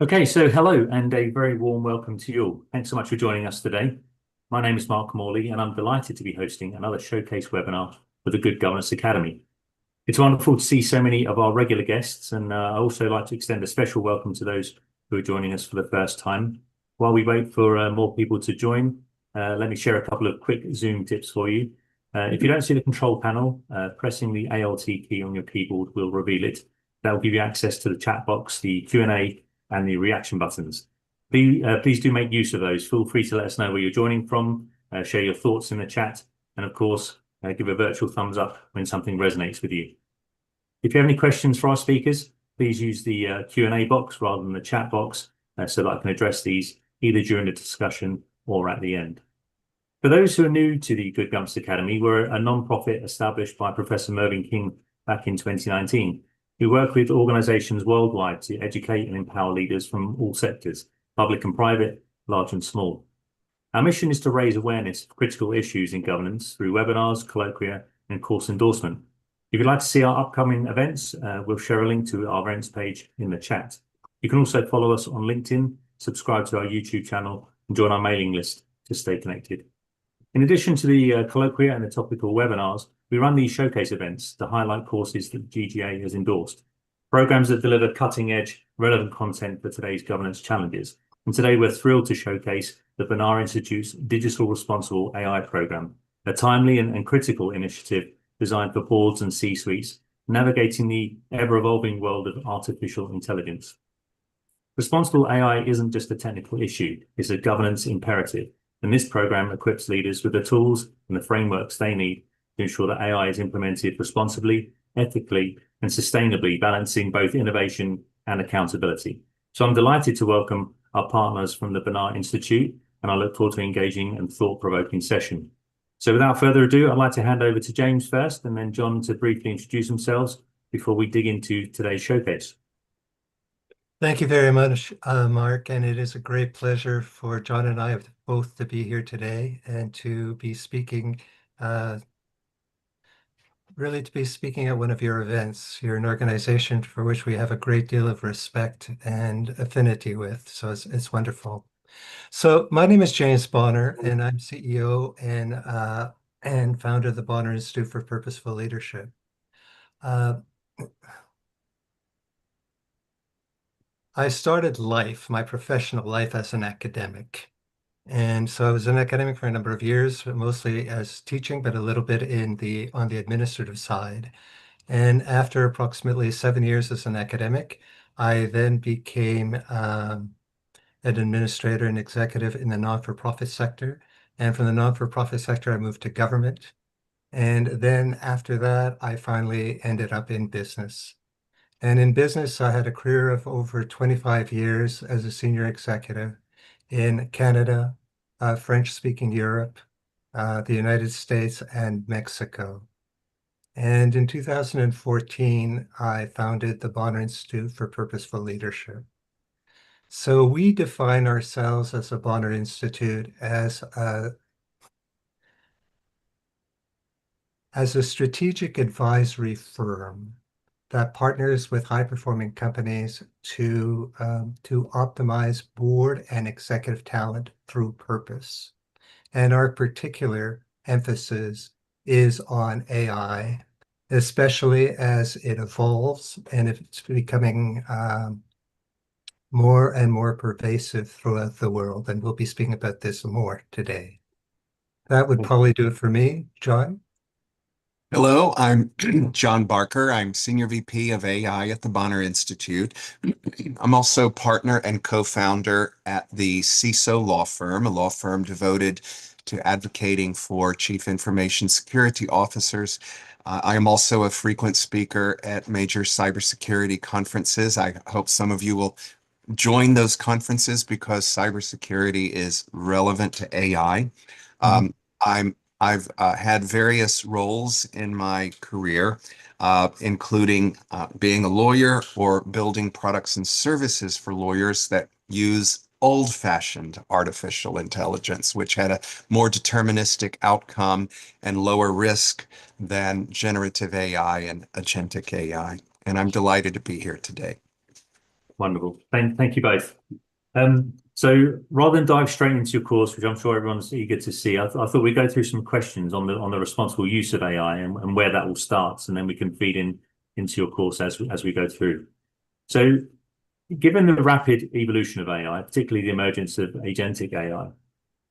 Okay, so hello and a very warm welcome to you all. Thanks so much for joining us today. My name is Mark Morley, and I'm delighted to be hosting another showcase webinar for the Good Governance Academy. It's wonderful to see so many of our regular guests, and I also like to extend a special welcome to those who are joining us for the first time. While we wait for more people to join, let me share a couple of quick Zoom tips for you. If you don't see the control panel, pressing the Alt key on your keyboard will reveal it. That will give you access to the chat box, the Q&A, and the reaction buttons. Please do make use of those. Feel free to let us know where you're joining from, share your thoughts in the chat, and of course, give a virtual thumbs up when something resonates with you. If you have any questions for our speakers, please use the Q&A box rather than the chat box so that I can address these either during the discussion or at the end. For those who are new to the Good Governance Academy, we're a non-profit established by Professor Mervyn King back in 2019. We work with organizations worldwide to educate and empower leaders from all sectors, public and private, large and small. Our mission is to raise awareness of critical issues in governance through webinars, colloquia, and course endorsement. If you'd like to see our upcoming events, we'll share a link to our events page in the chat. You can also follow us on LinkedIn, subscribe to our YouTube channel, and join our mailing list to stay connected. In addition to the colloquia and the topical webinars, we run these showcase events to highlight courses that GGA has endorsed, programs that deliver cutting-edge, relevant content for today's governance challenges. And today we're thrilled to showcase the Bonar Institute's Digital Responsible AI program, a timely and critical initiative designed for boards and C-suites, navigating the ever-evolving world of artificial intelligence. Responsible AI isn't just a technical issue, it's a governance imperative. And this program equips leaders with the tools and the frameworks they need to ensure that AI is implemented responsibly, ethically, and sustainably, balancing both innovation and accountability. So I'm delighted to welcome our partners from the Bonar Institute, and I look forward to engaging and thought-provoking session. So without further ado, I'd like to hand over to James first, and then John to briefly introduce themselves before we dig into today's showcase. Thank you very much, Mark, and it is a great pleasure for John and I both to be here today and to be speaking, really to be speaking at one of your events. You're an organization for which we have a great deal of respect and affinity with, so it's wonderful. So my name is James Bonar, and I'm CEO and founder of the Bonar Institute for Purposeful Leadership. I started my professional life as an academic. And so I was an academic for a number of years, mostly as teaching, but a little bit on the administrative side. And after approximately 7 years as an academic, I then became an administrator and executive in the non-for-profit sector. And from the non-for-profit sector, I moved to government. And then after that, I finally ended up in business. And in business, I had a career of over 25 years as a senior executive in Canada, French-speaking Europe, the United States, and Mexico. And in 2014, I founded the Bonar Institute for Purposeful Leadership. So we define ourselves as a Bonar Institute as a strategic advisory firm that partners with high-performing companies to optimize board and executive talent through purpose. And our particular emphasis is on AI, especially as it evolves and it's becoming more and more pervasive throughout the world. And we'll be speaking about this more today. That would probably do it for me. John? Hello, I'm John Barker. I'm Senior VP of AI at the Bonar Institute. I'm also partner and co-founder at the CISO law firm, a law firm devoted to advocating for chief information security officers. I am also a frequent speaker at major cybersecurity conferences. I hope some of you will join those conferences because cybersecurity is relevant to AI. I've had various roles in my career, including being a lawyer or building products and services for lawyers that use old-fashioned artificial intelligence, which had a more deterministic outcome and lower risk than generative AI and agentic AI. And I'm delighted to be here today. Wonderful. Thank you both. So rather than dive straight into your course, which I'm sure everyone's eager to see, I thought we'd go through some questions on the responsible use of AI and where that all starts, and then we can feed into your course as we go through. So, given the rapid evolution of AI, particularly the emergence of agentic AI,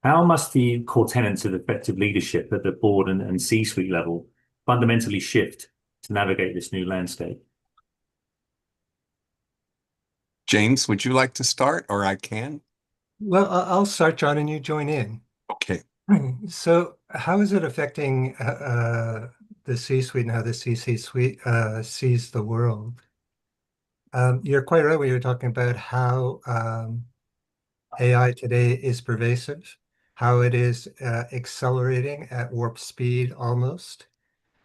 how must the core tenets of effective leadership at the board and C-suite level fundamentally shift to navigate this new landscape? James, would you like to start, or I can? Well, I'll start, John, and you join in. Okay. So, how is it affecting the C-suite and how the C-suite sees the world? You're quite right when you're talking about how AI today is pervasive, how it is accelerating at warp speed almost,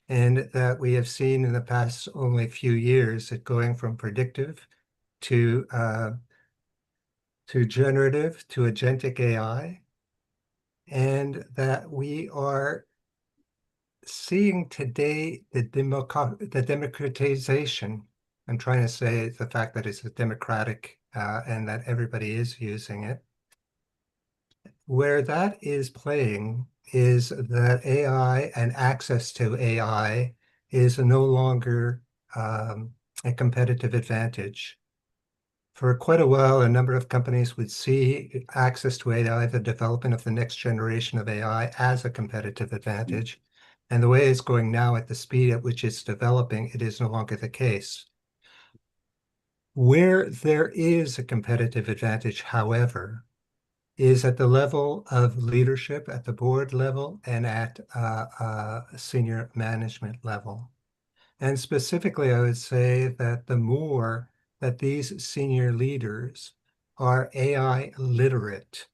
and that we have seen in the past only few years it going from predictive to generative to agentic AI, and that we are seeing today the democratization. I'm trying to say the fact that it's a democratic and that everybody is using it. Where that is playing is that AI and access to AI is no longer a competitive advantage. For quite a while, a number of companies would see access to AI, the development of the next generation of AI, as a competitive advantage. And the way it's going now, at the speed at which it's developing, it is no longer the case. Where there is a competitive advantage, however, is at the level of leadership, at the board level, and at senior management level. And specifically, I would say that the more that these senior leaders are AI literate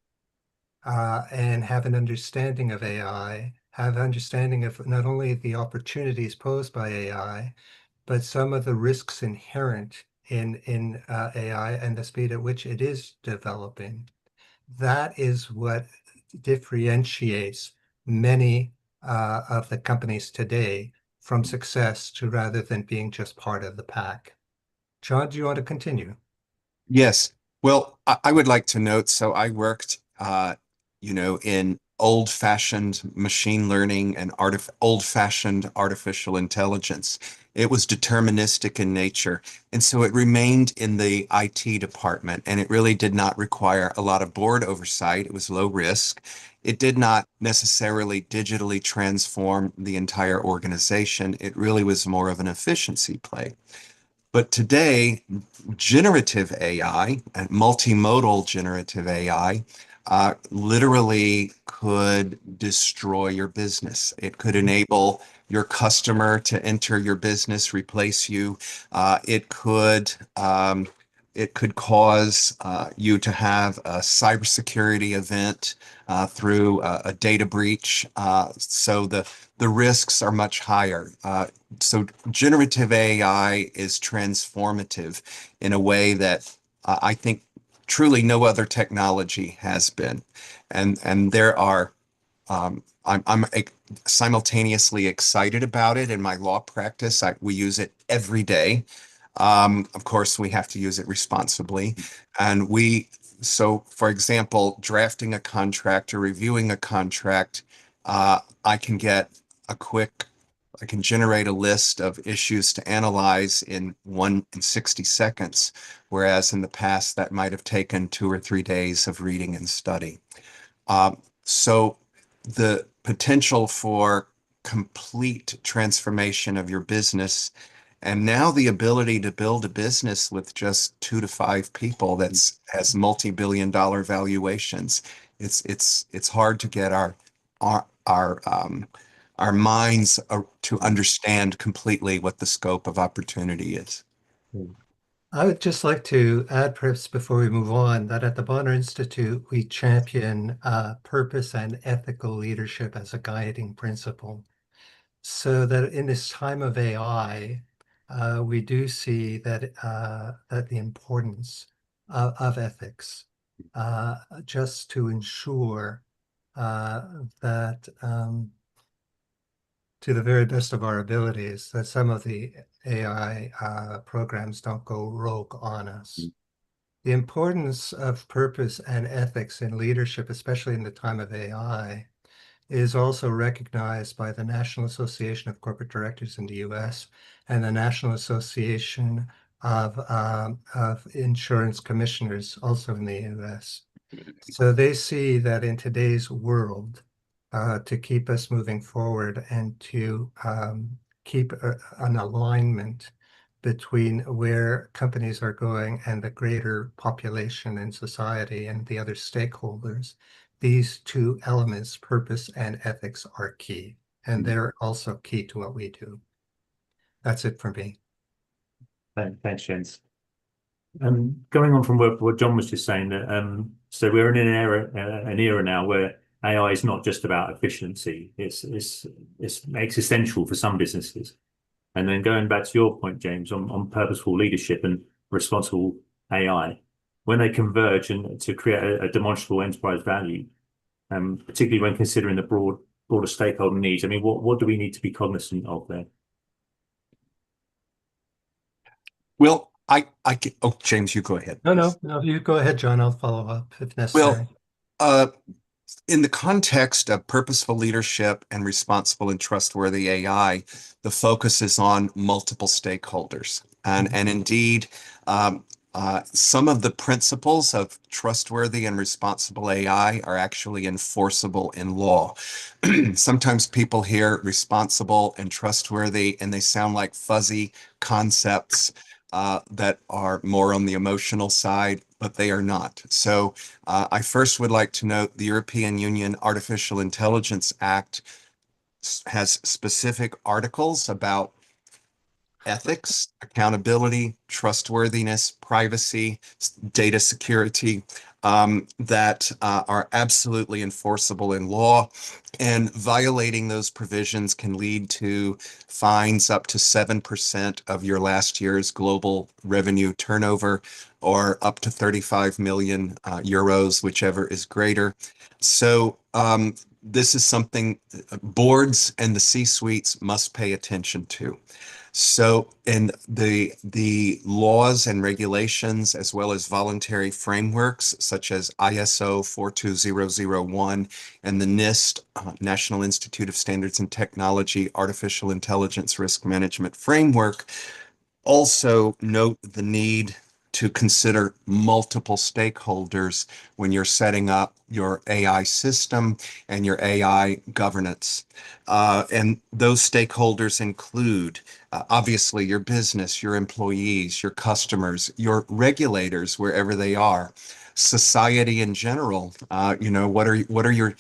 and have an understanding of AI, have understanding of not only the opportunities posed by AI, but some of the risks inherent in AI and the speed at which it is developing. That is what differentiates many of the companies today from success to rather than being just part of the pack. John, do you want to continue? Yes. Well, I would like to note, so I worked, in old-fashioned machine learning and old-fashioned artificial intelligence. It was deterministic in nature. And so it remained in the IT department, and it really did not require a lot of board oversight. It was low risk. It did not necessarily digitally transform the entire organization. It really was more of an efficiency play. But today, generative AI and multimodal generative AI literally could destroy your business. It could enable your customer to enter your business, replace you. It could cause you to have a cybersecurity event through a data breach. So the risks are much higher. So generative AI is transformative in a way that I think truly no other technology has been. And there are, I'm simultaneously excited about it in my law practice. We use it every day. Of course, we have to use it responsibly. And so for example, drafting a contract or reviewing a contract, I can get I can generate a list of issues to analyze in 60 seconds, whereas in the past that might have taken 2 or 3 days of reading and study. So the potential for complete transformation of your business, and now the ability to build a business with just 2 to 5 people has multi-billion-dollar valuations. It's hard to get our minds to understand completely what the scope of opportunity is. I would just like to add, perhaps before we move on, that at the Bonar Institute, we champion purpose and ethical leadership as a guiding principle. So that in this time of AI, we do see that that the importance of ethics, just to ensure that to the very best of our abilities, that some of the AI programs don't go rogue on us. the importance of purpose and ethics in leadership, especially in the time of AI, is also recognized by the National Association of Corporate Directors in the US and the National Association of Insurance Commissioners also in the US. So they see that in today's world, to keep us moving forward and to keep an alignment between where companies are going and the greater population in society and the other stakeholders, these two elements, purpose and ethics, are key. And they're also key to what we do. That's it for me. Thanks, Jens. Going on from what John was just saying, that so we're in an era now where AI is not just about efficiency; it's existential for some businesses. And then going back to your point, James, on purposeful leadership and responsible AI, when they converge and to create a demonstrable enterprise value, particularly when considering the broader stakeholder needs, I mean, what do we need to be cognizant of there? Well, oh, James, you go ahead. No, you go ahead, John. I'll follow up if necessary. Well, in the context of purposeful leadership and responsible and trustworthy AI, the focus is on multiple stakeholders. And indeed, some of the principles of trustworthy and responsible AI are actually enforceable in law. Sometimes people hear responsible and trustworthy, and they sound like fuzzy concepts that are more on the emotional side, but they are not. So I first would like to note the European Union Artificial Intelligence Act has specific articles about ethics, accountability, trustworthiness, privacy, data security, that are absolutely enforceable in law. And violating those provisions can lead to fines up to 7% of your last year's global revenue turnover, or up to 35 million euros, whichever is greater. So this is something boards and the C-suites must pay attention to. So in the laws and regulations, as well as voluntary frameworks, such as ISO 42001 and the NIST, National Institute of Standards and Technology, Artificial Intelligence Risk Management Framework, also note the need to consider multiple stakeholders when you're setting up your AI system and your AI governance. And those stakeholders include, obviously, your business, your employees, your customers, your regulators, wherever they are, society in general. What are your,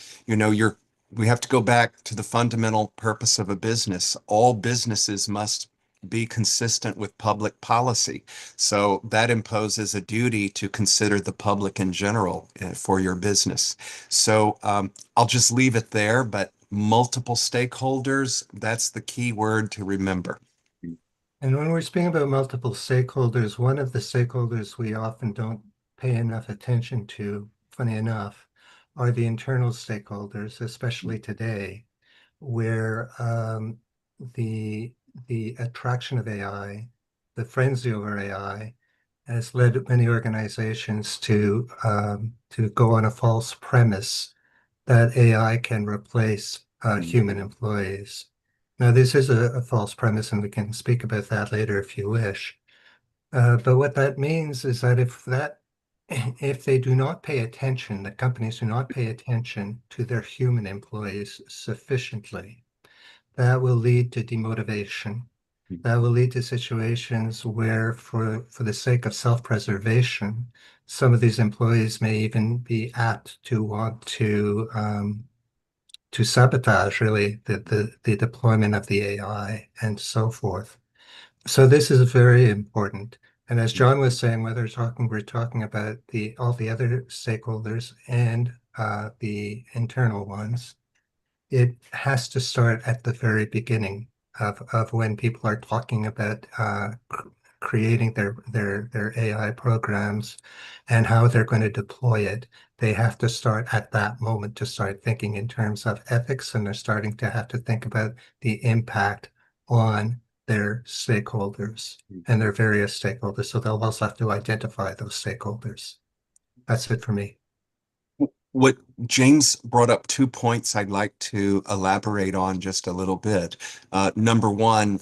we have to go back to the fundamental purpose of a business. All businesses must be consistent with public policy. So that imposes a duty to consider the public in general for your business. So I'll just leave it there, but multiple stakeholders, that's the key word to remember. And when we're speaking about multiple stakeholders, one of the stakeholders we often don't pay enough attention to, funny enough, are the internal stakeholders, especially today, where the attraction of AI, the frenzy over AI, has led many organizations to go on a false premise that AI can replace human employees. Now, this is a false premise, and we can speak about that later if you wish. But what that means is that if they do not pay attention, the companies do not pay attention to their human employees sufficiently, that will lead to demotivation. That will lead to situations where, for the sake of self-preservation, some of these employees may even be apt to want to sabotage really the deployment of the AI and so forth. So this is very important. And as John was saying, we're talking about all the other stakeholders and the internal ones. It has to start at the very beginning of when people are talking about creating their AI programs and how they're going to deploy it. They have to start at that moment to start thinking in terms of ethics, and they're starting to have to think about the impact on their stakeholders and their various stakeholders. So they'll also have to identify those stakeholders. That's it for me. What James brought up 2 points I'd like to elaborate on just a little bit. Number one,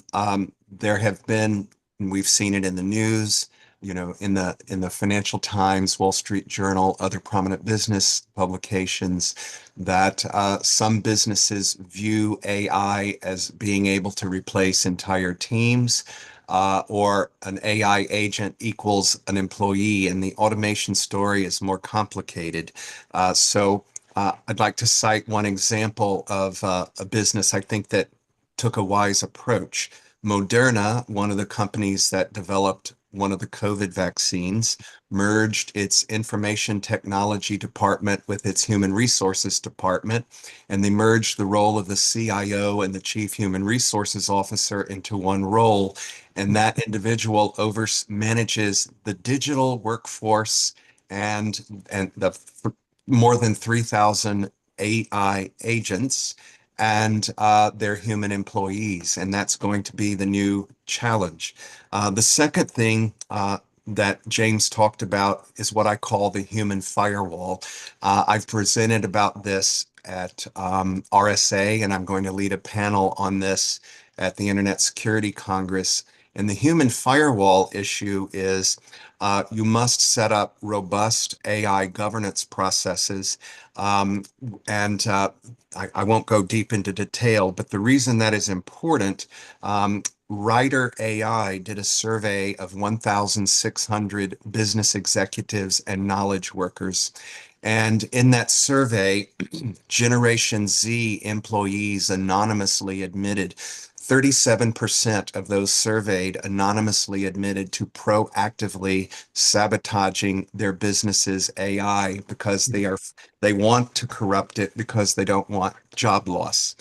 there have been, and we've seen it in the news, in the Financial Times, Wall Street Journal, other prominent business publications, that some businesses view AI as being able to replace entire teams. Or an AI agent equals an employee, and the automation story is more complicated. So I'd like to cite one example of a business I think that took a wise approach. Moderna, one of the companies that developed one of the COVID vaccines, merged its information technology department with its human resources department, and they merged the role of the CIO and the chief human resources officer into one role. And that individual manages the digital workforce and the more than 3,000 AI agents and their human employees. And that's going to be the new challenge. The second thing that James talked about is what I call the human firewall. I've presented about this at RSA, and I'm going to lead a panel on this at the Internet Security Congress. And the human firewall issue is you must set up robust AI governance processes. And I won't go deep into detail, but the reason that is important, Ryder AI did a survey of 1,600 business executives and knowledge workers. And in that survey, Generation Z employees anonymously admitted 37% of those surveyed anonymously admitted to proactively sabotaging their business's AI because they want to corrupt it because they don't want job loss.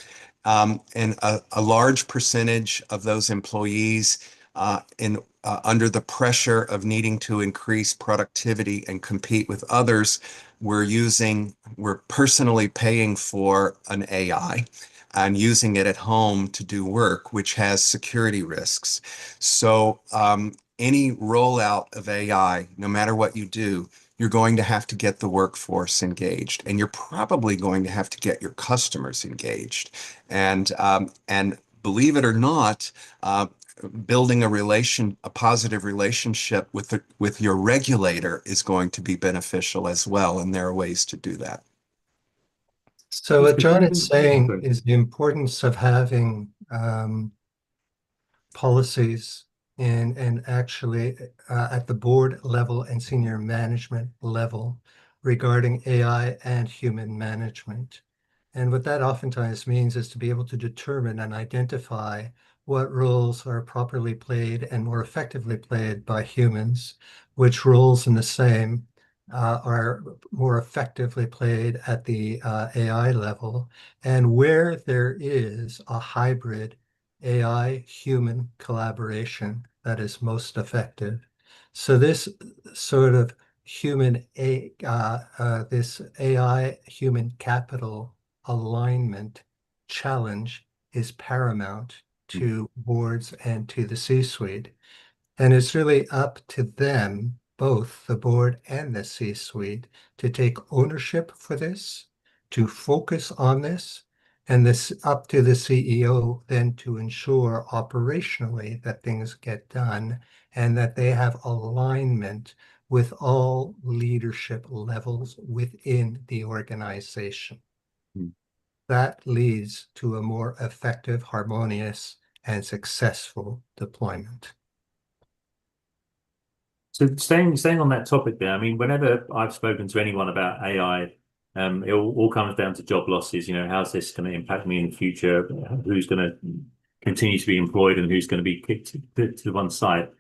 And a large percentage of those employees under the pressure of needing to increase productivity and compete with others, we're personally paying for an AI and using it at home to do work, which has security risks. So any rollout of AI, no matter what you do, you're going to have to get the workforce engaged, and you're probably going to have to get your customers engaged. And believe it or not, building a positive relationship with your regulator is going to be beneficial as well, and there are ways to do that. So what John is saying Sorry. is the importance of having policies and actually at the board level and senior management level regarding AI and human management. And what that oftentimes means is to be able to determine and identify what roles are properly played and more effectively played by humans, which roles in the same are more effectively played at the AI level, and where there is a hybrid AI-human collaboration that is most effective. So this sort of this AI-human capital alignment challenge is paramount to boards and to the C-suite. And it's really up to them, both the board and the C-suite, to take ownership for this, to focus on this, and this up to the CEO then to ensure operationally that things get done and that they have alignment with all leadership levels within the organization. That leads to a more effective, harmonious, and successful deployment. So staying on that topic there, I mean, whenever I've spoken to anyone about AI, it all comes down to job losses. How's this going to impact me in the future? Who's going to continue to be employed and who's going to be kicked to one side?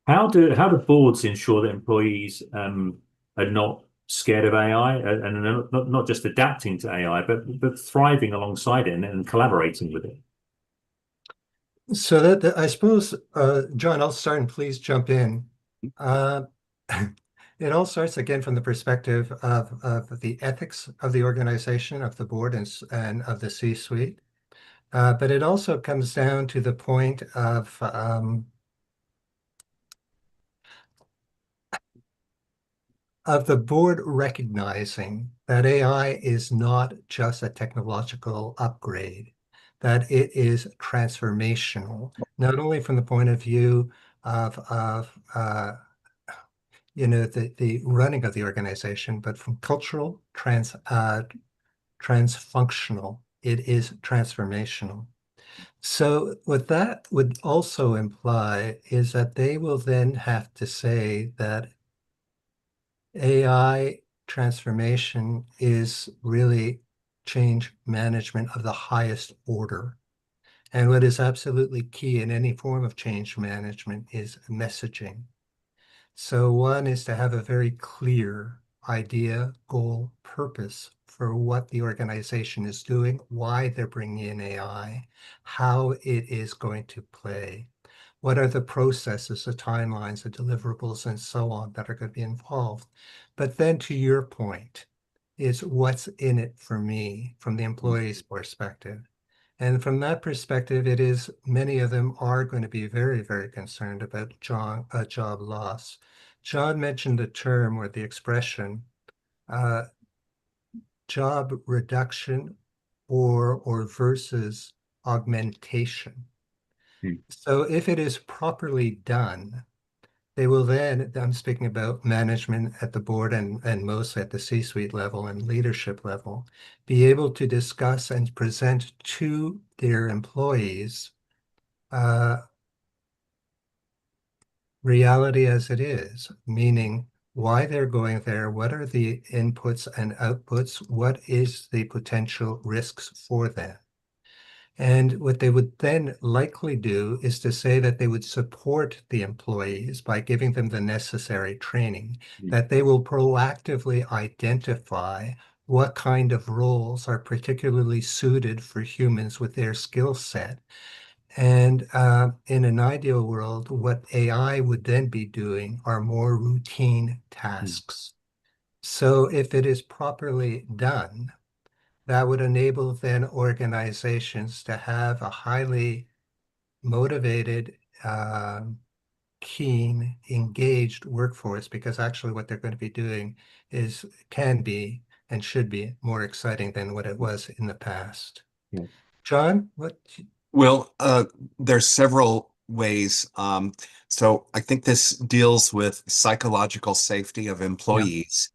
How do boards ensure that employees are not scared of AI and are not just adapting to AI, but thriving alongside it and collaborating with it? So that I suppose, John, I'll start and please jump in. It all starts again from the perspective of the ethics of the organization, of the board and of the C-suite. But it also comes down to the point of the board recognizing that AI is not just a technological upgrade, that it is transformational, not only from the point of view of the running of the organization, but from cultural transfunctional. It is transformational. So what that would also imply is that they will then have to say that AI transformation is really change management of the highest order. And what is absolutely key in any form of change management is messaging. So one is to have a very clear idea, goal, purpose for what the organization is doing, why they're bringing in AI, how it is going to play, what are the processes, the timelines, the deliverables, and so on that are going to be involved. But then to your point, is what's in it for me from the employee's perspective. And from that perspective, it is many of them are going to be very, very concerned about job loss. John mentioned the term or the expression uh, job reduction or versus augmentation. Hmm. So if it is properly done, they will then, I'm speaking about management at the board and mostly at the C-suite level and leadership level, be able to discuss and present to their employees reality as it is, meaning why they're going there, what are the inputs and outputs, what is the potential risks for them. And what they would then likely do is to say that they would support the employees by giving them the necessary training, that they will proactively identify what kind of roles are particularly suited for humans with their skill set. And in an ideal world, what AI would then be doing are more routine tasks. So if it is properly done, that would enable then organizations to have a highly motivated, keen, engaged workforce, because actually what they're going to be doing can be and should be more exciting than what it was in the past. Yeah. John, what? Well, there's several ways. So I think this deals with psychological safety of Yeah. employees.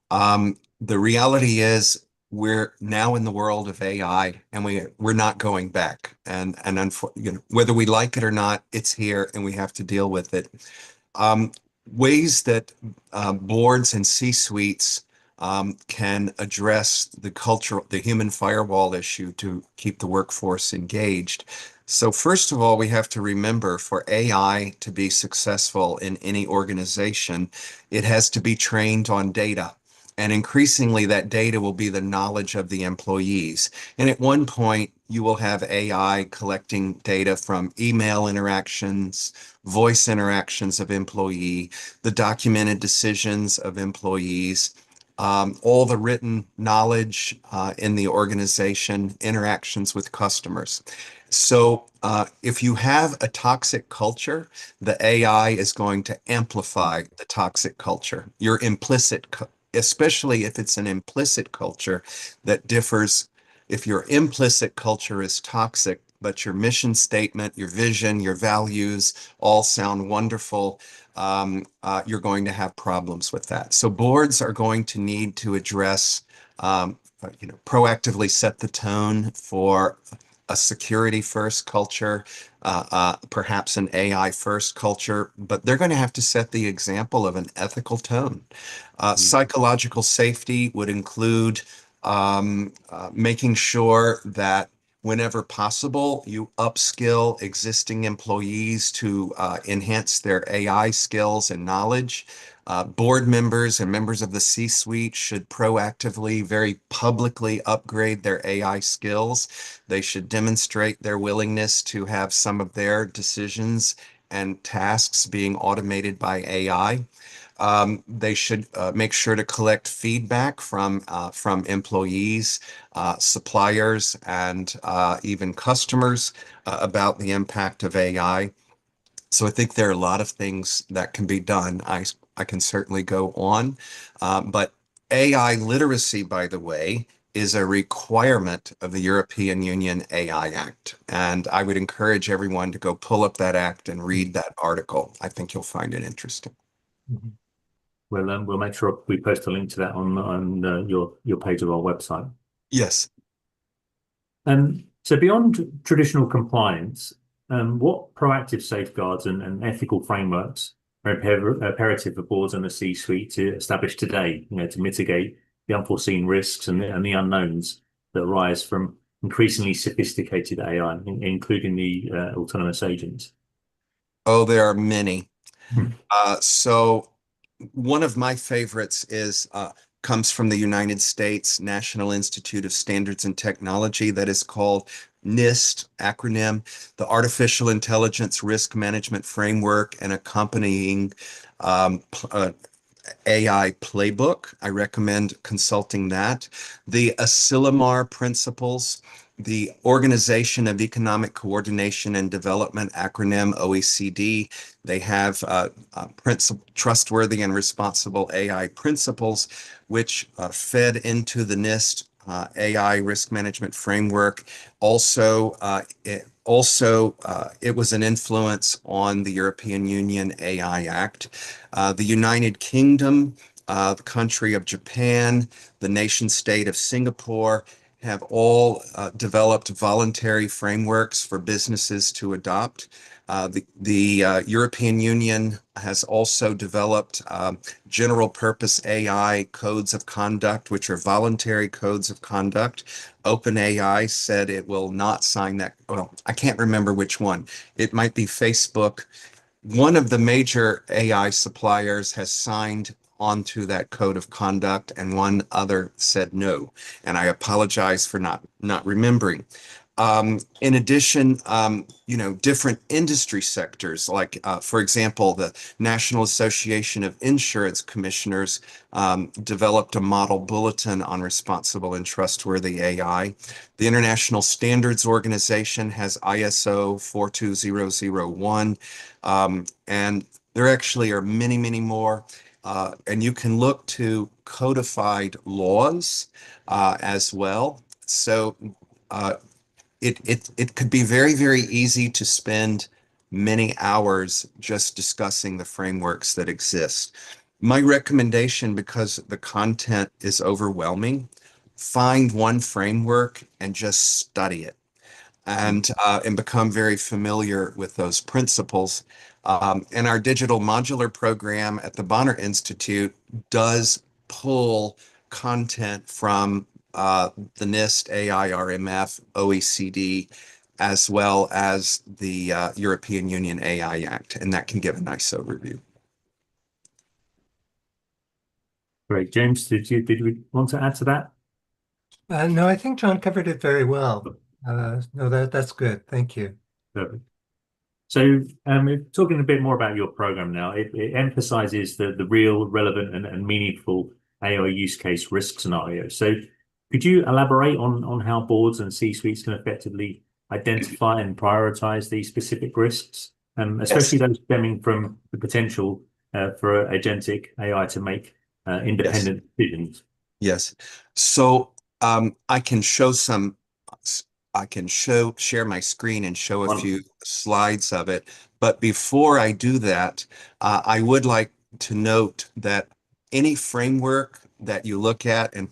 The reality is we're now in the world of AI and we're not going back. Whether we like it or not, it's here and we have to deal with it. Um, Ways that boards and C-suites can address the human firewall issue to keep the workforce engaged. So first of all, we have to remember for AI to be successful in any organization, it has to be trained on data. And increasingly, that data will be the knowledge of the employees. And at one point, you will have AI collecting data from email interactions, voice interactions of employee, the documented decisions of employees, all the written knowledge in the organization, interactions with customers. So if you have a toxic culture, the AI is going to amplify the toxic culture. Especially if it's an implicit culture that differs. If your implicit culture is toxic, but your mission statement, your vision, your values all sound wonderful, you're going to have problems with that. So boards are going to need to address, proactively set the tone for a security first culture, perhaps an AI first culture, but they're going to have to set the example of an ethical tone. Psychological safety would include making sure that whenever possible, you upskill existing employees to enhance their AI skills and knowledge. Board members and members of the C-suite should proactively, very publicly upgrade their AI skills. They should demonstrate their willingness to have some of their decisions and tasks being automated by AI. They should make sure to collect feedback from employees, suppliers, and even customers about the impact of AI. So I think there are a lot of things that can be done. I can certainly go on, but AI literacy, by the way, is a requirement of the European Union AI Act. And I would encourage everyone to go pull up that act and read that article. I think you'll find it interesting. Mhm. We'll make sure we post a link to that on your page of our website. Yes. So beyond traditional compliance, what proactive safeguards and ethical frameworks are imperative for boards and the C-suite to establish today, to mitigate the unforeseen risks and the unknowns that arise from increasingly sophisticated AI, including the autonomous agents? Oh, there are many. Hmm. So one of my favorites is comes from the United States National Institute of Standards and Technology that is called NIST acronym, the Artificial Intelligence Risk Management Framework and accompanying um, AI playbook. I recommend consulting that. The Asilomar principles, the Organization of Economic Coordination and Development acronym OECD. They have trustworthy and responsible AI principles, which fed into the NIST AI risk management framework. It was an influence on the European Union AI Act. The United Kingdom, the country of Japan, the nation state of Singapore have all developed voluntary frameworks for businesses to adopt. The European Union has also developed general purpose AI codes of conduct, which are voluntary codes of conduct. OpenAI said it will not sign that. Well, I can't remember which one. It might be Facebook. One of the major AI suppliers has signed onto that code of conduct, and one other said no. And I apologize for not remembering. In addition, different industry sectors, like, for example, the National Association of Insurance Commissioners developed a model bulletin on responsible and trustworthy AI. The International Standards Organization has ISO 42001, and there actually are many, many more. And you can look to codified laws as well. So uh, it could be very, very easy to spend many hours just discussing the frameworks that exist. My recommendation, because the content is overwhelming, find one framework and just study it and become very familiar with those principles. And our digital modular program at the Bonar Institute does pull content from the NIST, AIRMF, OECD, as well as the European Union AI Act, and that can give a nice overview. Great. James, did we want to add to that? No, I think John covered it very well. No, that's good. Thank you. Perfect. So, talking a bit more about your program now, it emphasizes the real, relevant, and meaningful AI use case risk scenarios. So, could you elaborate on how boards and C-suites can effectively identify and prioritize these specific risks, Yes, especially those stemming from the potential for agentic AI to make yes, independent decisions? yes. So I can show some, I can share my screen and show a Wonderful. few slides of it. But before I do that, I would like to note that any framework that you look at, and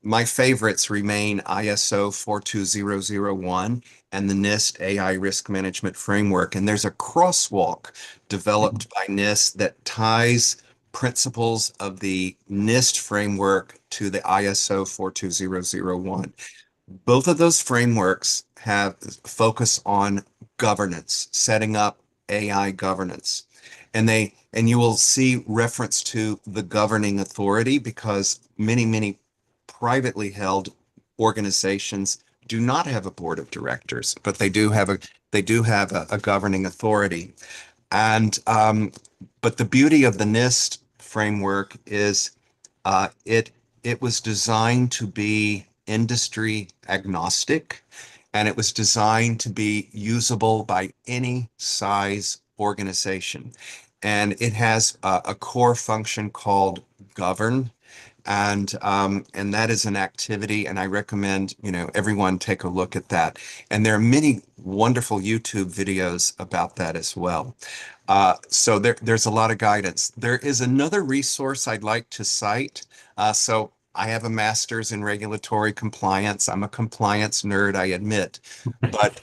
my favorites remain ISO 42001 and the NIST AI Risk Management Framework. And there's a crosswalk developed by NIST that ties principles of the NIST framework to the ISO 42001. Both of those frameworks have focus on governance, setting up AI governance. And you will see reference to the governing authority because many privately held organizations do not have a board of directors, but they do have a governing authority. And but the beauty of the NIST framework is it was designed to be industry agnostic, and it was designed to be usable by any size organization. And it has a core function called govern. And that is an activity, and I recommend, everyone take a look at that. And there are many wonderful YouTube videos about that as well. So there's a lot of guidance. There is another resource I'd like to cite. So I have a master's in regulatory compliance. I'm a compliance nerd, I admit. But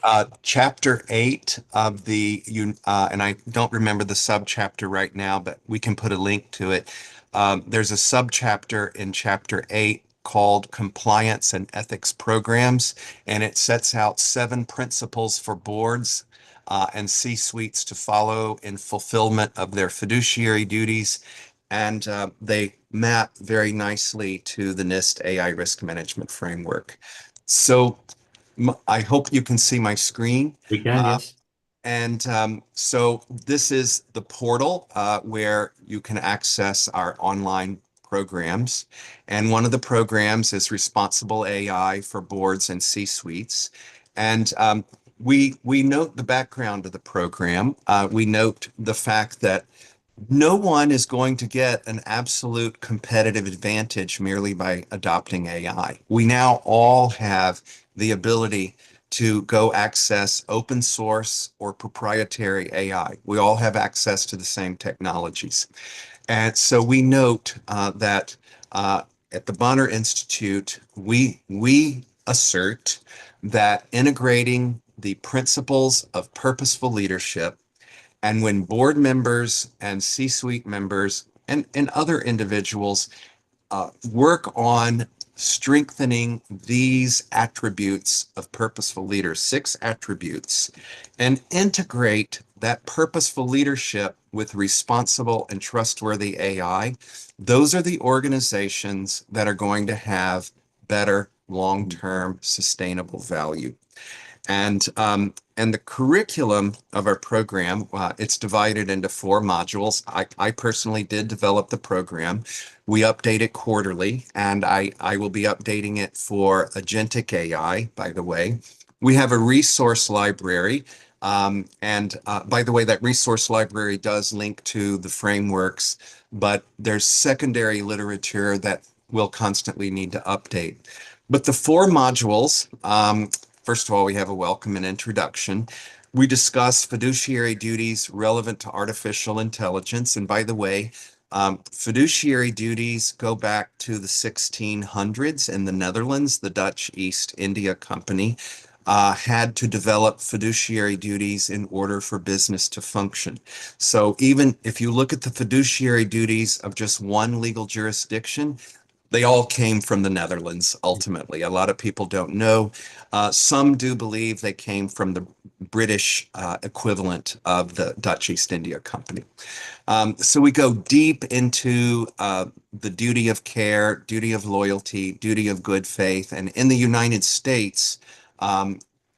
chapter 8 of and I don't remember the subchapter right now, but we can put a link to it. There's a subchapter in chapter 8 called Compliance and Ethics Programs, and it sets out 7 principles for boards and C-suites to follow in fulfillment of their fiduciary duties. And they map very nicely to the NIST AI Risk Management Framework. So I hope you can see my screen. We can, yes. And so this is the portal where you can access our online programs. And one of the programs is Responsible AI for Boards and C-suites. And we note the background of the program. We note the fact that no one is going to get an absolute competitive advantage merely by adopting AI. We now all have the ability to go access open source or proprietary AI. We all have access to the same technologies. And so we note that at the Bonar Institute, we assert that integrating the principles of purposeful leadership, and when board members and C-suite members and other individuals work on strengthening these attributes of purposeful leaders, 6 attributes, and integrate that purposeful leadership with responsible and trustworthy AI, those are the organizations that are going to have better long-term sustainable value. And the curriculum of our program, it's divided into 4 modules. I personally did develop the program. We update it quarterly, and I will be updating it for agentic AI, by the way. We have a resource library. And by the way, that resource library does link to the frameworks, but there's secondary literature that we'll constantly need to update. But the 4 modules, first of all, we have a welcome and introduction. We discuss fiduciary duties relevant to artificial intelligence. And by the way, fiduciary duties go back to the 1600s in the Netherlands. The Dutch East India Company had to develop fiduciary duties in order for business to function. So even if you look at the fiduciary duties of just one legal jurisdiction, they all came from the Netherlands, ultimately. A lot of people don't know. Some do believe they came from the British equivalent of the Dutch East India Company. So we go deep into the duty of care, duty of loyalty, duty of good faith. And in the United States,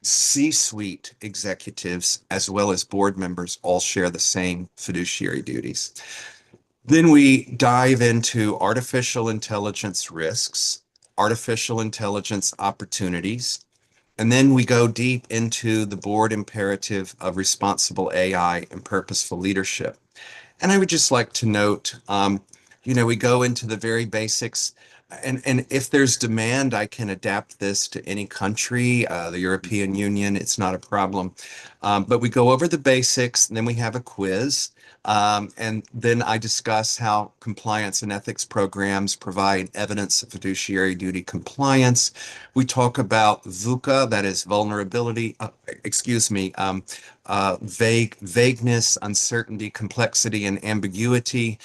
C-suite executives, as well as board members, all share the same fiduciary duties. Then we dive into artificial intelligence risks, artificial intelligence opportunities, and then we go deep into the board imperative of responsible AI and purposeful leadership. And I would just like to note, we go into the very basics. And if there's demand, I can adapt this to any country, the European Union, it's not a problem. But we go over the basics, and then we have a quiz. And then I discuss how compliance and ethics programs provide evidence of fiduciary duty compliance. We talk about VUCA, that is vulnerability, vagueness, uncertainty, complexity, and ambiguity.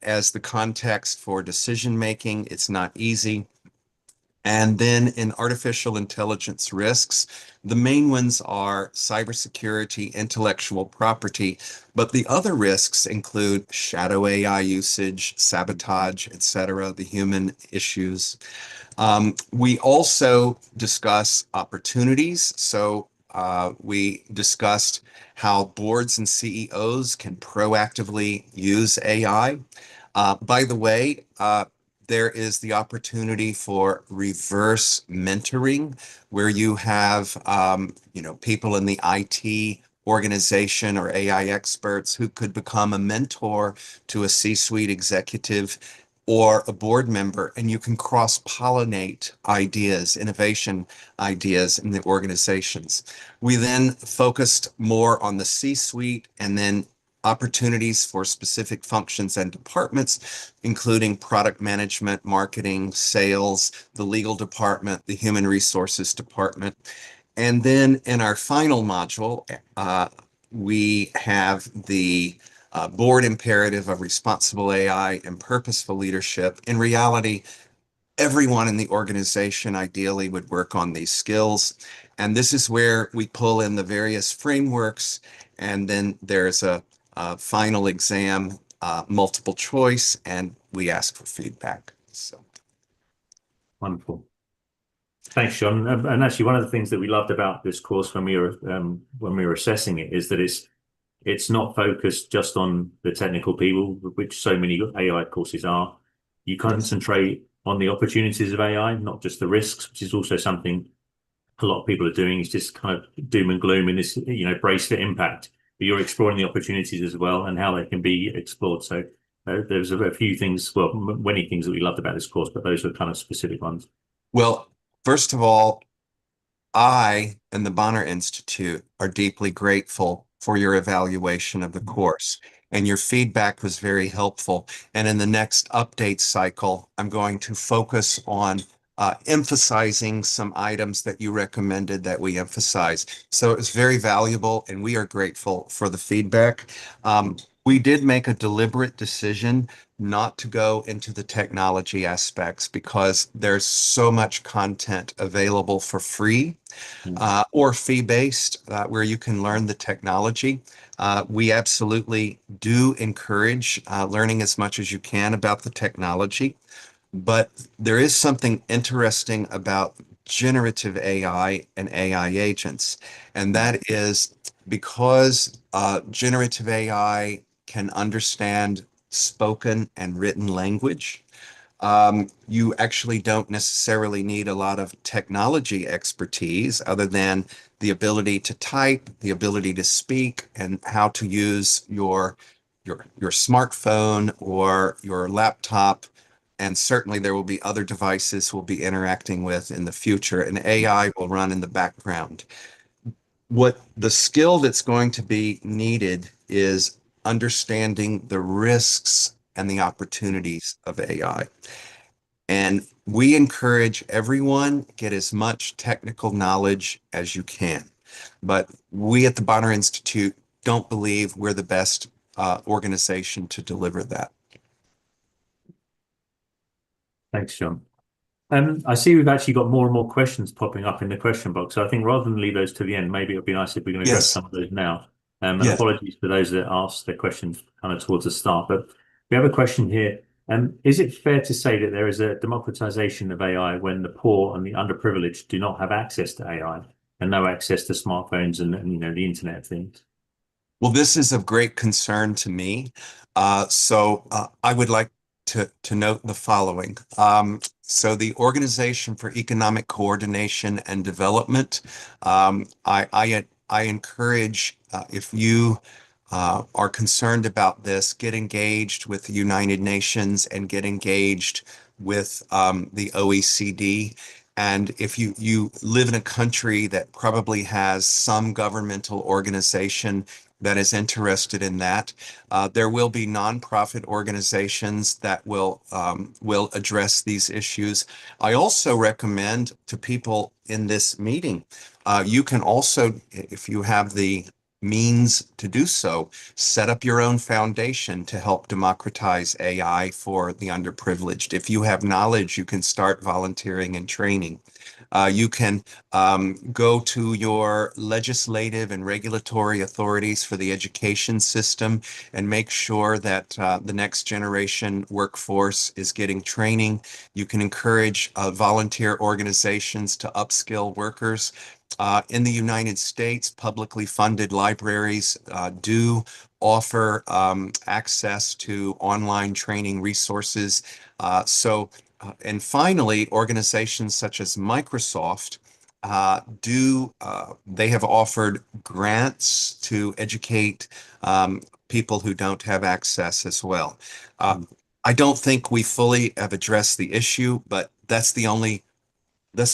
As the context for decision making, it's not easy. And then in artificial intelligence risks, the main ones are cybersecurity, intellectual property, but the other risks include shadow AI usage, sabotage, etc., the human issues. We also discuss opportunities. So we discussed how boards and CEOs can proactively use AI. By the way, there is the opportunity for reverse mentoring, where you have, people in the IT organization or AI experts who could become a mentor to a C-suite executive or a board member, and you can cross-pollinate ideas, innovation ideas in the organizations. We then focused more on the C-suite and then opportunities for specific functions and departments, including product management, marketing, sales, the legal department, the human resources department. And then in our final module, we have the board imperative of responsible AI and purposeful leadership. In reality, everyone in the organization ideally would work on these skills. And this is where we pull in the various frameworks, and then there's a final exam, multiple choice, and we ask for feedback. So Wonderful. Thanks, John. And actually, one of the things that we loved about this course when we were assessing it is that it's not focused just on the technical people, which so many AI courses are. You concentrate on the opportunities of AI, not just the risks, which is also something a lot of people are doing. It's just kind of doom and gloom in this, brace for impact. But you're exploring the opportunities as well and how they can be explored. So there's a few things, well, many things that we loved about this course, but those are kind of specific ones. Well, first of all, I and the Bonar Institute are deeply grateful for your evaluation of the course, and your feedback was very helpful. And in the next update cycle, I'm going to focus on emphasizing some items that you recommended that we emphasize. So it was very valuable, and we are grateful for the feedback. We did make a deliberate decision not to go into the technology aspects because there's so much content available for free or fee-based where you can learn the technology. We absolutely do encourage learning as much as you can about the technology, but there is something interesting about generative AI and AI agents, and that is because generative AI can understand spoken and written language. You actually don't necessarily need a lot of technology expertise other than the ability to type, the ability to speak, and how to use your smartphone or your laptop. And certainly there will be other devices we'll be interacting with in the future, and AI will run in the background. What the skill that's going to be needed is understanding the risks and the opportunities of AI. And we encourage everyone get as much technical knowledge as you can. But we at the Bonar Institute don't believe we're the best organization to deliver that. Thanks, John. I see we've actually got more and more questions popping up in the question box. So I think rather than leave those to the end, maybe it would be nice if we can address Yes. some of those now. And Yes. apologies for those that asked their questions kind of towards the start. But we have a question here. Is it fair to say that there is a democratization of AI when the poor and the underprivileged do not have access to AI and no access to smartphones and the Internet of Things? Well, this is of great concern to me. So I would like to note the following. So the Organization for Economic Coordination and Development, I encourage if you are concerned about this, get engaged with the United Nations and get engaged with the OECD. And if you live in a country that probably has some governmental organization that is interested in that, there will be nonprofit organizations that will address these issues. I also recommend to people in this meeting, you can also, if you have the means to do so, set up your own foundation to help democratize AI for the underprivileged. If you have knowledge, you can start volunteering and training. You can go to your legislative and regulatory authorities for the education system and make sure that the next generation workforce is getting training. You can encourage volunteer organizations to upskill workers. In the United States, publicly funded libraries do offer access to online training resources. And finally, organizations such as Microsoft they have offered grants to educate people who don't have access as well. Uh, I don't think we fully have addressed the issue, but that's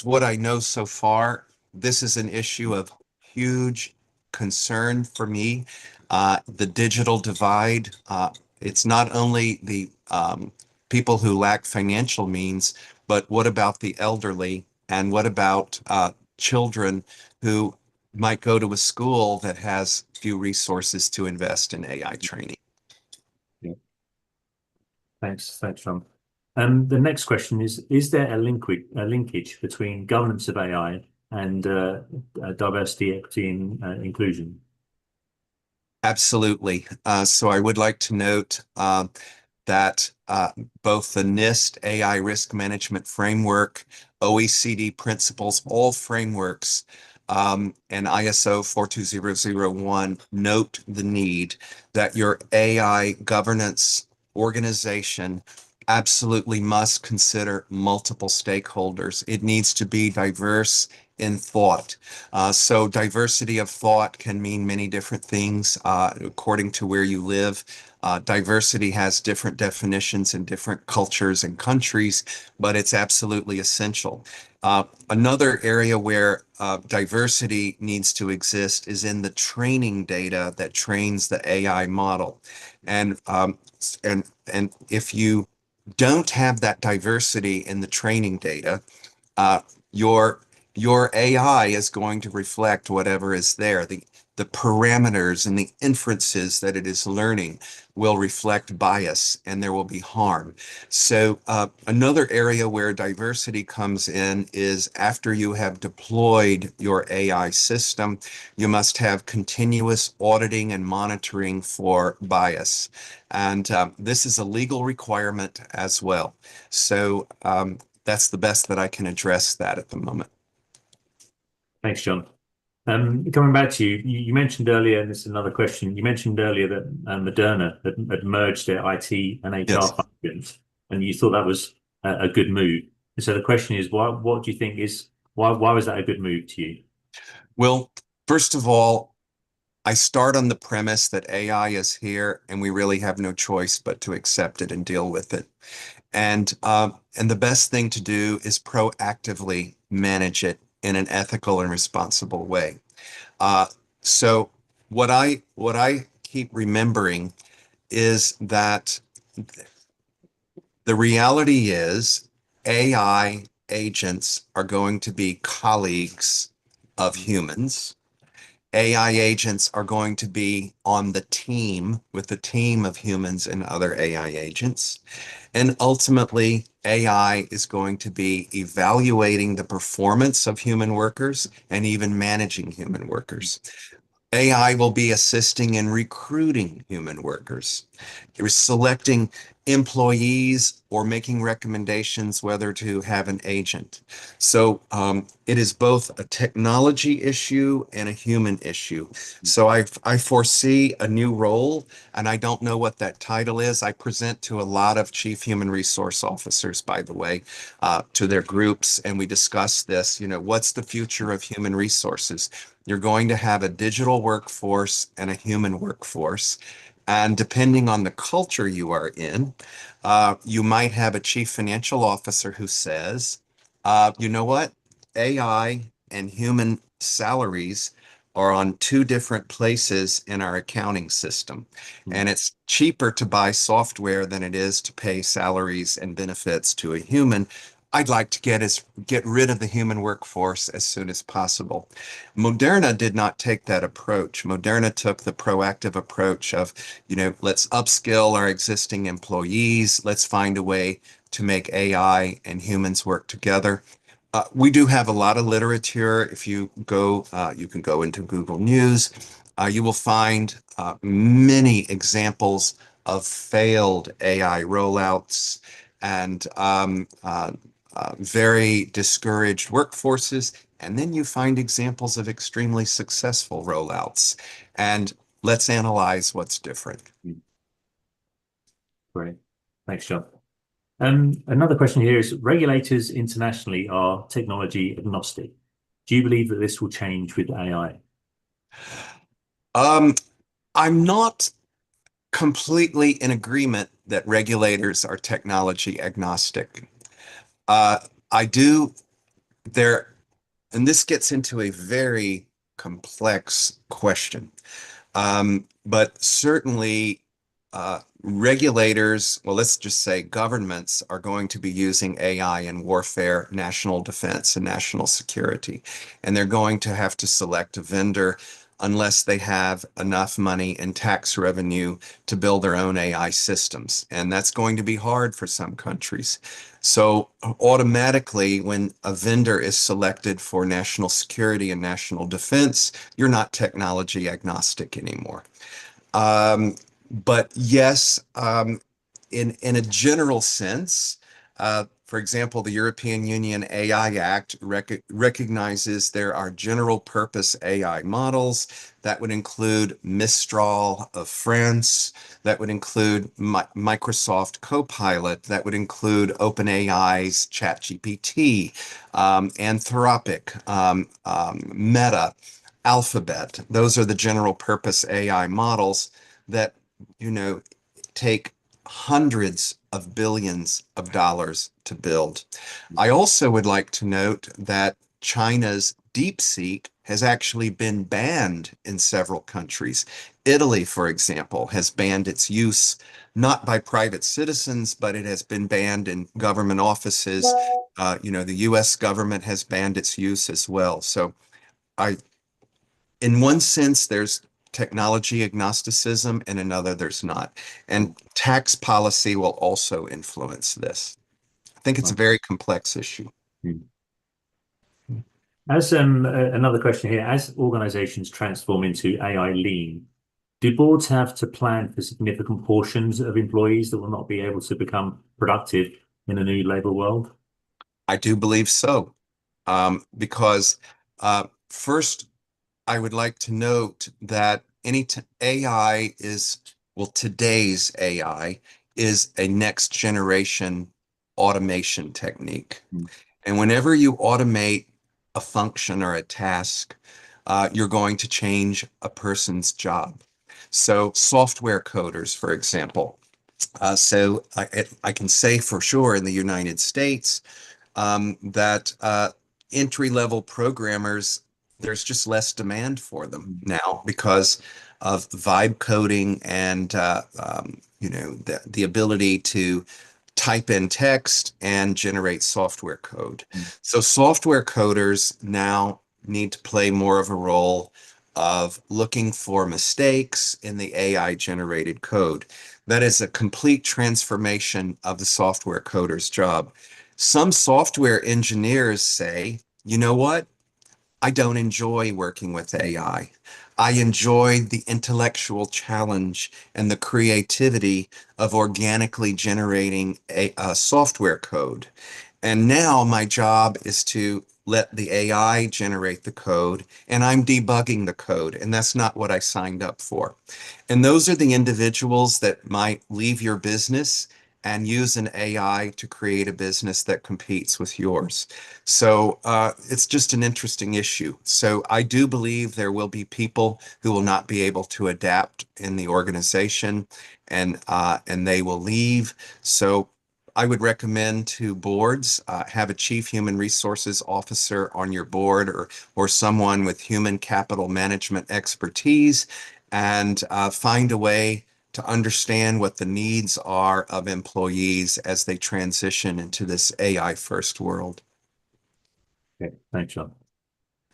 what I know so far. This is an issue of huge concern for me. The digital divide, it's not only the people who lack financial means, but what about the elderly? And what about children who might go to a school that has few resources to invest in AI training? Yeah. Thanks, John. The next question is there a linkage between governance of AI and diversity, equity, and inclusion? Absolutely. So I would like to note that both the NIST AI Risk Management Framework, OECD principles, all frameworks, and ISO 42001 note the need that your AI governance organization absolutely must consider multiple stakeholders. It needs to be diverse in thought. So diversity of thought can mean many different things according to where you live. Diversity has different definitions in different cultures and countries, but it's absolutely essential. Another area where diversity needs to exist is in the training data that trains the AI model. And and if you don't have that diversity in the training data, uh, your your AI is going to reflect whatever is there. The parameters and the inferences that it is learning will reflect bias and there will be harm. So another area where diversity comes in is after you have deployed your AI system, you must have continuous auditing and monitoring for bias. And this is a legal requirement as well. So that's the best that I can address that at the moment. Thanks, John. Coming back to you, you mentioned earlier, and this is another question. You mentioned earlier that Moderna had merged their IT and HR Yes. functions, and you thought that was a good move. And so the question is, what do you think why was that a good move to you? Well, first of all, I start on the premise that AI is here and we really have no choice but to accept it and deal with it. And the best thing to do is proactively manage it in an ethical and responsible way. Uh, so what I keep remembering is that the reality is AI agents are going to be colleagues of humans. AI agents are going to be on the team with a team of humans and other AI agents. And ultimately, AI is going to be evaluating the performance of human workers and even managing human workers. AI will be assisting in recruiting human workers. You're selecting employees or making recommendations whether to have an agent. So it is both a technology issue and a human issue. So I foresee a new role, and I don't know what that title is. I present to a lot of chief human resource officers, by the way, to their groups, and we discuss this. You know, what's the future of human resources? You're going to have a digital workforce and a human workforce. And depending on the culture you are in, you might have a chief financial officer who says, you know what? AI and human salaries are on two different places in our accounting system. And it's cheaper to buy software than it is to pay salaries and benefits to a human. I'd like to get rid of the human workforce as soon as possible. Moderna did not take that approach. Moderna took the proactive approach of, you know, let's upskill our existing employees. Let's find a way to make AI and humans work together. We do have a lot of literature. If you go, you can go into Google News. You will find many examples of failed AI rollouts and very discouraged workforces, and then you find examples of extremely successful rollouts. And let's analyze what's different. Great. Thanks, John. Another question here is, regulators internationally are technology agnostic. Do you believe that this will change with AI? I'm not completely in agreement that regulators are technology agnostic. Uh, I do there, and this gets into a very complex question. But certainly, regulators, well, let's just say governments are going to be using AI in warfare, national defense, and national security. And they're going to have to select a vendor unless they have enough money and tax revenue to build their own AI systems. And that's going to be hard for some countries. So automatically, when a vendor is selected for national security and national defense, you're not technology agnostic anymore. Um, but yes, in a general sense, for example, the European Union AI Act recognizes there are general purpose AI models that would include Mistral of France, that would include Microsoft Copilot, that would include OpenAI's ChatGPT, Anthropic, Meta, Alphabet. Those are the general purpose AI models that, you know, take hundreds of billions of dollars to build. I also would like to note that China's DeepSeek has actually been banned in several countries. Italy, for example, has banned its use not by private citizens, but it has been banned in government offices. The US government has banned its use as well. So I, in one sense, there's technology agnosticism, in another, there's not. And tax policy will also influence this. I think it's a very complex issue. As another question here, as organizations transform into AI lean, do boards have to plan for significant portions of employees that will not be able to become productive in a new labor world? I do believe so. Because first, I would like to note that AI is, well, today's AI is a next generation automation technique. And whenever you automate a function or a task, you're going to change a person's job. So software coders, for example. I can say for sure in the United States, that entry-level programmers, there's just less demand for them now because of vibe coding and the ability to type in text and generate software code. So software coders now need to play more of a role of looking for mistakes in the AI generated code. That is a complete transformation of the software coder's job. Some software engineers say, you know what? I don't enjoy working with AI. I enjoy the intellectual challenge and the creativity of organically generating a software code. And now my job is to let the AI generate the code, and I'm debugging the code, and that's not what I signed up for. And those are the individuals that might leave your business and use an AI to create a business that competes with yours. So it's just an interesting issue. So I do believe there will be people who will not be able to adapt in the organization, and they will leave. So I would recommend to boards have a chief human resources officer on your board, or someone with human capital management expertise, and find a way to understand what the needs are of employees as they transition into this AI first world. Okay, thanks, John.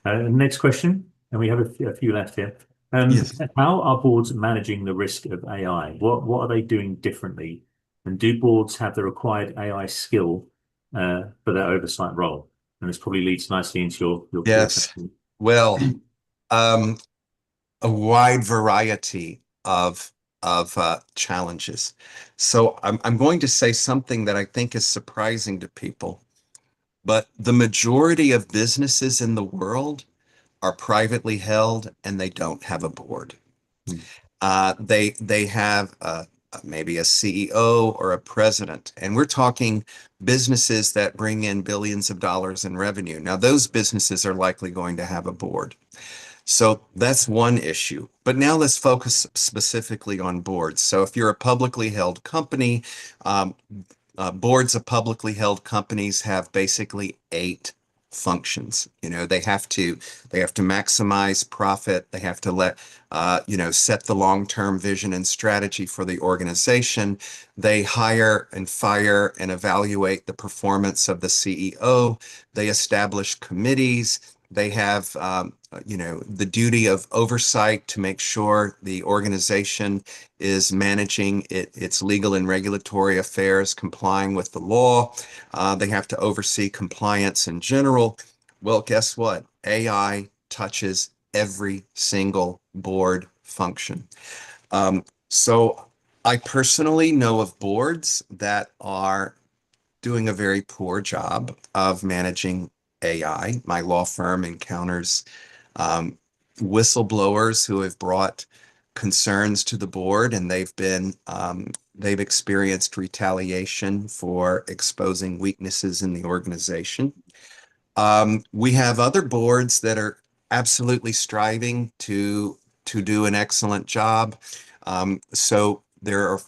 Next question, and we have a few left here. Yes. How are boards managing the risk of AI? What are they doing differently? And do boards have the required AI skill for their oversight role? And this probably leads nicely into your Yes. question. Well, um, a wide variety of challenges. So I'm going to say something that I think is surprising to people. but the majority of businesses in the world are privately held and they don't have a board. Mm. They have maybe a CEO or a president, and we're talking businesses that bring in billions of dollars in revenue. Now, those businesses are likely going to have a board. So that's one issue. But now let's focus specifically on boards. So if you're a publicly held company, um, boards of publicly held companies have basically 8 functions. They have to maximize profit. They have to set the long-term vision and strategy for the organization. They hire and fire and evaluate the performance of the CEO. They establish committees. They have, the duty of oversight to make sure the organization is managing its legal and regulatory affairs, complying with the law. They have to oversee compliance in general. Well, guess what? AI touches every single board function. So I personally know of boards that are doing a very poor job of managing AI. My law firm encounters um, whistleblowers who have brought concerns to the board, and they've experienced retaliation for exposing weaknesses in the organization. We have other boards that are absolutely striving to do an excellent job. So there are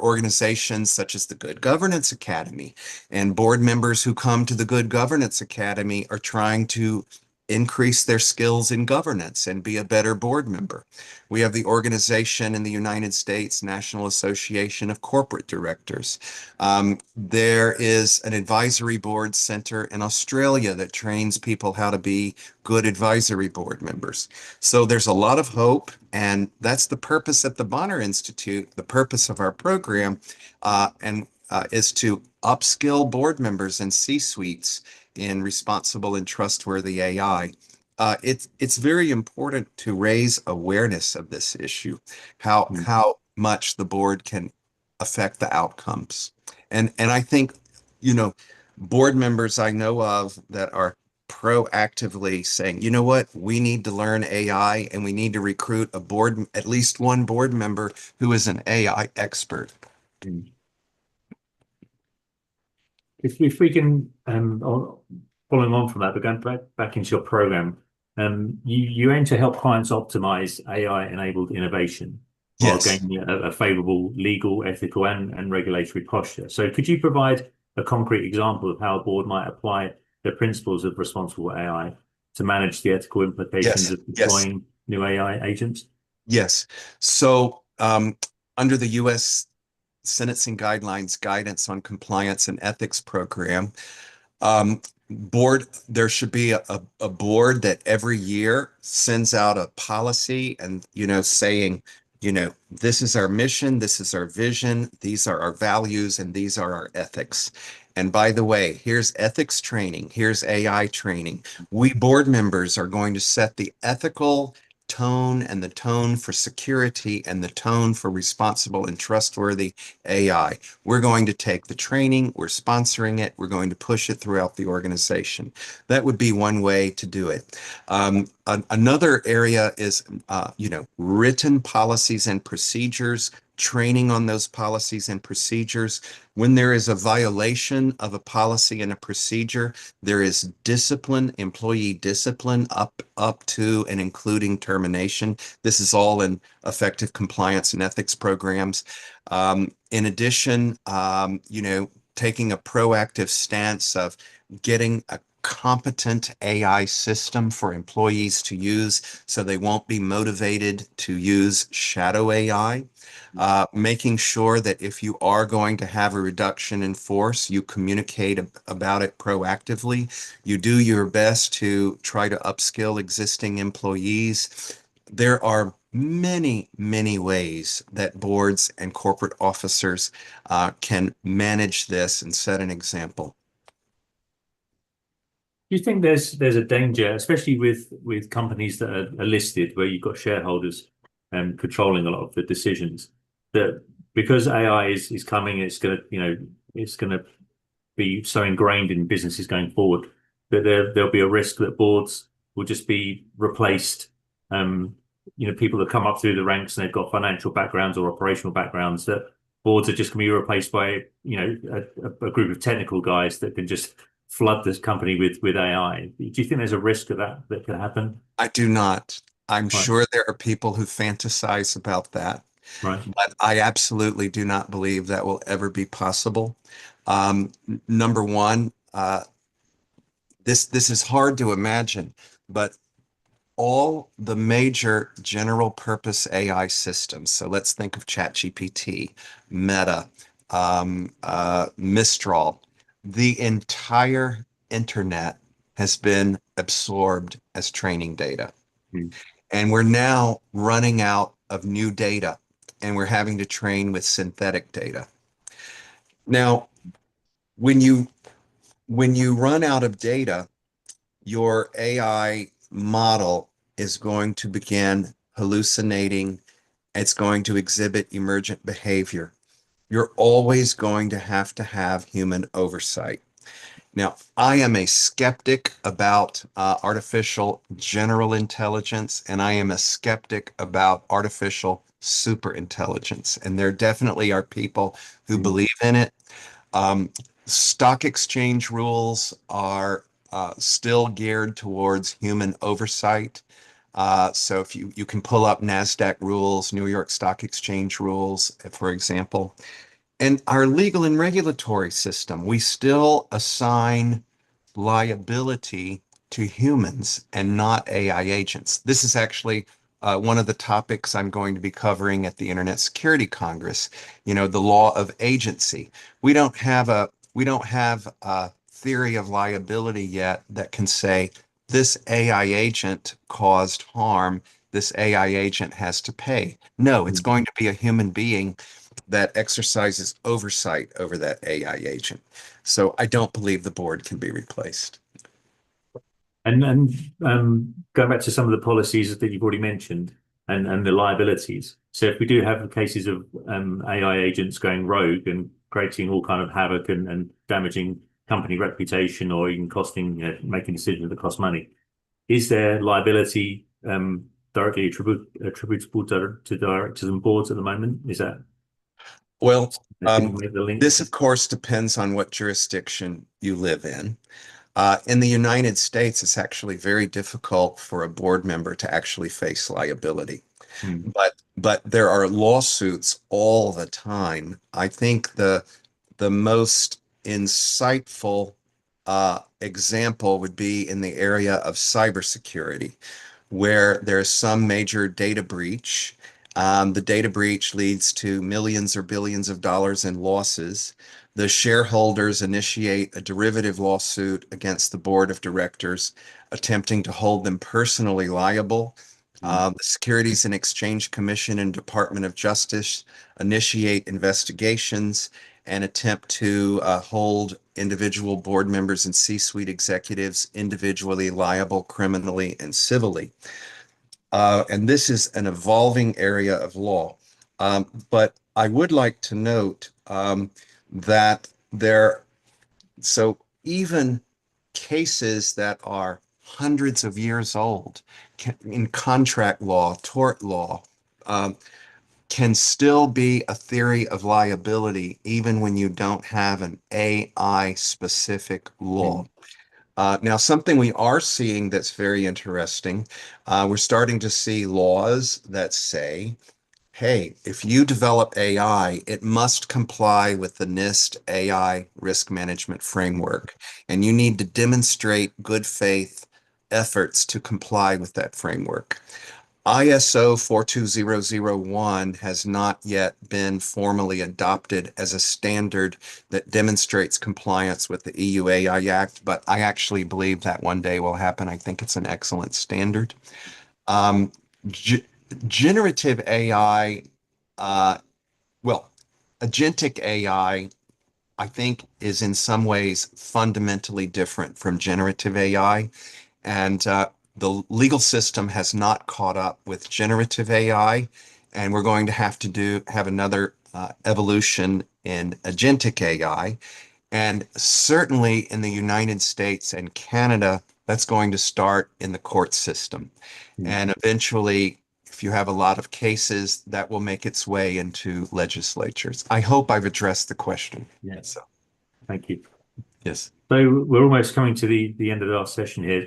organizations such as the Good Governance Academy, and board members who come to the Good Governance Academy are trying to increase their skills in governance and be a better board member. We have the organization in the United States, National Association of Corporate Directors. There is an advisory board center in Australia that trains people how to be good advisory board members. So there's a lot of hope, and that's the purpose at the Bonar Institute. The purpose of our program is to upskill board members and C-suites in responsible and trustworthy AI. It's very important to raise awareness of this issue, how much the board can affect the outcomes. And I think, board members I know of that are proactively saying, you know what, we need to learn AI and we need to recruit at least one board member who is an AI expert. Mm. If we can, following on from that, but going back into your program, you aim to help clients optimize AI-enabled innovation while Yes. gaining a favorable legal, ethical, and regulatory posture. So could you provide a concrete example of how a board might apply the principles of responsible AI to manage the ethical implications Yes. of Yes. deploying new AI agents? Yes. So, under the U.S. Sentencing Guidelines Guidance on Compliance and Ethics Program, there should be a board that every year sends out a policy and, saying, this is our mission, this is our vision, these are our values, and these are our ethics. And by the way, here's ethics training, here's AI training. We board members are going to set the ethical tone and the tone for security and the tone for responsible and trustworthy AI. We're going to take the training, we're sponsoring it, we're going to push it throughout the organization. That would be one way to do it. Another area is, written policies and procedures, training on those policies and procedures. When there is a violation of a policy and a procedure, there is discipline, employee discipline up to and including termination. This is all in effective compliance and ethics programs. In addition, taking a proactive stance of getting a competent AI system for employees to use so they won't be motivated to use shadow AI. Making sure that if you are going to have a reduction in force, you communicate about it proactively. You do your best to try to upskill existing employees. There are many, many ways that boards and corporate officers can manage this and set an example. Do you think there's a danger, especially with companies that are listed, where you've got shareholders controlling a lot of the decisions, that because AI is coming, it's gonna be so ingrained in businesses going forward that there'll be a risk that boards will just be replaced. People that come up through the ranks and they've got financial backgrounds or operational backgrounds, that boards are just going to be replaced by, a group of technical guys that can just flood this company with AI. Do you think there's a risk of that could happen? I do not. I'm Right, sure there are people who fantasize about that, right. but I absolutely do not believe that will ever be possible. Number one, this is hard to imagine, but all the major general purpose AI systems, so let's think of ChatGPT, Meta, Mistral, the entire internet has been absorbed as training data. Mm. And we're now running out of new data and we're having to train with synthetic data. Now, when you run out of data, your AI model is going to begin hallucinating. It's going to exhibit emergent behavior. You're always going to have human oversight. Now, I am a skeptic about artificial general intelligence, and I am a skeptic about artificial superintelligence. And there definitely are people who Mm. believe in it. Um, Stock exchange rules are still geared towards human oversight. So if you can pull up NASDAQ rules, New York Stock Exchange rules, for example, and our legal and regulatory system, we still assign liability to humans and not AI agents. This is actually one of the topics I'm going to be covering at the Internet Security Congress, the law of agency. We don't have a theory of liability yet that can say this AI agent caused harm, this AI agent has to pay. No, it's Mm. going to be a human being that exercises oversight over that AI agent. So I don't believe the board can be replaced. And going back to some of the policies that you've already mentioned and the liabilities. So if we do have cases of AI agents going rogue and creating all kind of havoc and damaging company reputation or even costing, making decisions that cost money, is there liability directly attributable to directors and boards at the moment? Is that Well, can you make the link? this of course depends on what jurisdiction you live in. In the United States, it's actually very difficult for a board member to actually face liability. Hmm. But there are lawsuits all the time. I think the most insightful example would be in the area of cybersecurity, where there's some major data breach. The data breach leads to millions or billions of dollars in losses. The shareholders initiate a derivative lawsuit against the board of directors, attempting to hold them personally liable. Hmm. The Securities and Exchange Commission and Department of Justice initiate investigations and attempt to hold individual board members and C-suite executives individually liable criminally and civilly. And this is an evolving area of law. But I would like to note that so even cases that are hundreds of years old in contract law, tort law, um, can still be a theory of liability even when you don't have an AI specific law. Hmm. Now, something we are seeing that's very interesting, we're starting to see laws that say, hey, if you develop AI, it must comply with the NIST AI risk management framework, and you need to demonstrate good faith efforts to comply with that framework. ISO 42001 has not yet been formally adopted as a standard that demonstrates compliance with the EU AI Act, but I actually believe that one day will happen. I think it's an excellent standard. Um, ge- Generative AI, uh, well, agentic I think, is in some ways fundamentally different from generative AI. And the legal system has not caught up with generative AI, and we're going to have another evolution in agentic AI. And certainly in the United States and Canada, that's going to start in the court system. Mm. And eventually, if you have a lot of cases, that will make its way into legislatures. I hope I've addressed the question. Yeah, So, thank you. yes. So we're almost coming to the end of our session here.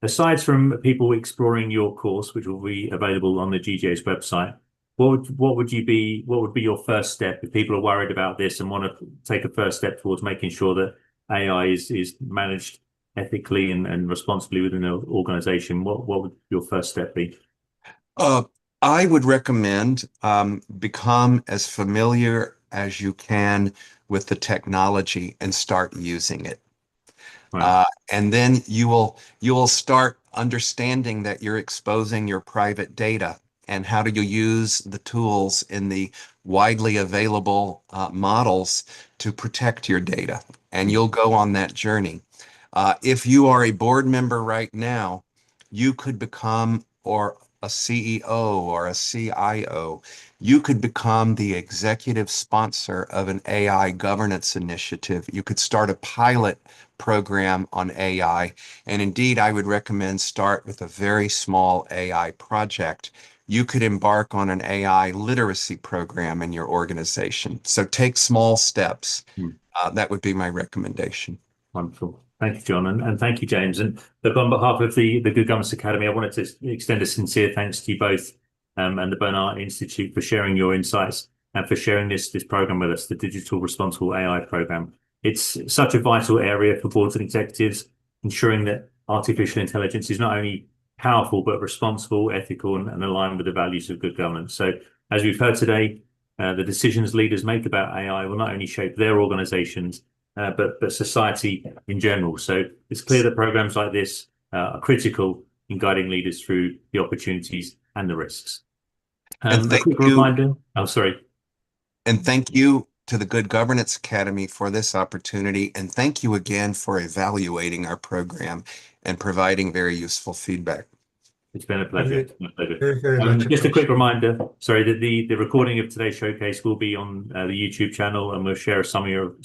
Aside from people exploring your course, which will be available on the GGA's website, what would be your first step if people are worried about this and want to take a first step towards making sure that AI is managed ethically and responsibly within an organization? What would your first step be? Uh, I would recommend become as familiar as you can with the technology and start using it. Right. And then you will start understanding that you're exposing your private data and how do you use the tools in the widely available models to protect your data. And you'll go on that journey. If you are a board member right now, you could become or a CEO or a CIO. You could become the executive sponsor of an AI governance initiative. You could start a pilot program on AI. And indeed, I would recommend start with a very small AI project. You could embark on an AI literacy program in your organization. So take small steps. Hmm. That would be my recommendation. Wonderful. Thank you, John, and thank you, James. And look, on behalf of the Good Governance Academy, I wanted to extend a sincere thanks to you both and the Bonar Institute for sharing your insights and for sharing this program with us, the Digital Responsible AI program. It's such a vital area for boards and executives, ensuring that artificial intelligence is not only powerful but responsible, ethical, and aligned with the values of good governance. So, as we've heard today, the decisions leaders make about AI will not only shape their organizations but society in general. So it's clear that programs like this are critical in guiding leaders through the opportunities and the risks. And A thank quick you. reminder. Oh, sorry. And thank you to the Good Governance Academy for this opportunity. And thank you again for evaluating our program and providing very useful feedback. It's been a pleasure. Very, My pleasure. very, very much Just a quick appreciated. reminder, sorry, that the recording of today's showcase will be on the YouTube channel, and we'll share a summary of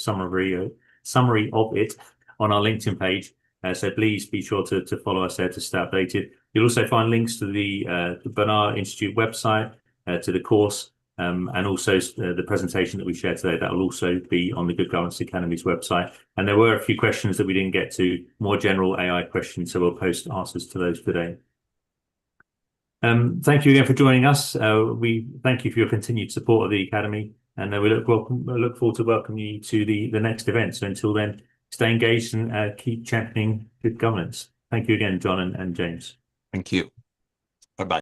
it on our LinkedIn page. So please be sure to follow us there to stay updated. You'll also find links to the Bonar Institute website, to the course, and also the presentation that we shared today. That will also be on the Good Governance Academy's website. And there were a few questions that we didn't get to, more general AI questions, so we'll post answers to those today. Thank you again for joining us. We thank you for your continued support of the Academy, and we look forward to welcoming you to the next event. So until then, stay engaged and keep championing good governance. Thank you again, John and James. Thank you.